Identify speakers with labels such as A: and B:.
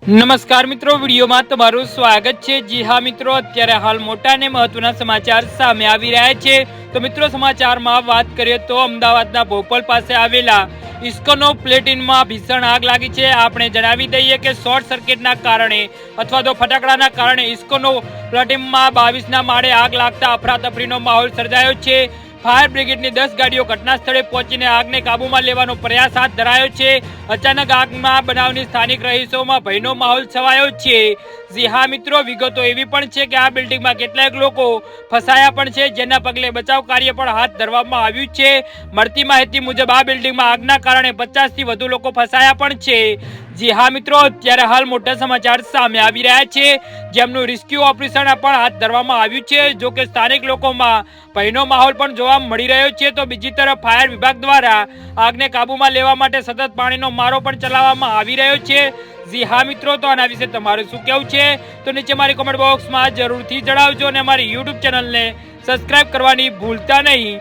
A: નમસ્કાર મિત્રો, વિડીયોમાં તમારું સ્વાગત છે। જી હા મિત્રો, અત્યારે હાલ મોટા અને મહત્વના સમાચાર સામે આવી રહ્યા છે। તો મિત્રો, સમાચારમાં વાત કરીએ તો અમદાવાદના ભોપાલ પાસે આવેલા ઇસ્કોનો પ્લેટિનમાં ભીષણ આગ લાગી છે। આપણે જણાવી દઈએ કે શોર્ટ સર્કિટના કારણે અથવા તો ફટાકડાના કારણે ઇસ્કોનો પ્લેટિનમાં 22ના માળે આગ લાગતા અફરાતફરીનો માહોલ સર્જાયો છે। ફાયર બ્રિગેડની 10 ગાડીઓ ઘટના સ્થળે પહોંચીને આગને કાબૂમાં લેવાનો પ્રયાસ હાથ ધરાયો છે। અચાનક આગમાં બનાવની સ્થાનિક રહીશોમાં ભયનો માહોલ છવાયો છે। જી હા મિત્રો, વિગતો એવી પણ છે કે આ બિલ્ડિંગમાં કેટલાક લોકો ફસાયા પણ છે, જેના પગલે બચાવ કાર્ય પણ હાથ ધરવામાં આવ્યું છે। મળતી માહિતી મુજબ આ બિલ્ડિંગમાં આગના કારણે 50થી વધુ લોકો ફસાયા પણ છે। જી હા મિત્રો, અત્યારે હાલ મોટા સમાચાર સામે આવી રહ્યા છે, જેમનું રેસ્ક્યુ ઓપરેશન પણ હાથ ધરવામાં આવ્યું છે। જો કે સ્થાનિક લોકોમાં ભયનો માહોલ પણ જોવા મળી રહ્યો છે। તો બીજી તરફ ફાયર વિભાગ દ્વારા આગને કાબૂમાં લેવા માટે સતત પાણીનો મારો પણ ચલાવવામાં આવી રહ્યો છે। જી હા મિત્રો, તો આના વિશે તમારું શું કહેવું છે તો નીચે મારી કોમેન્ટ બોક્સમાં જરૂરથી જણાવજો અને અમારી યુટ્યુબ ચેનલને સબસ્ક્રાઇબ કરવાની ભૂલતા નહીં।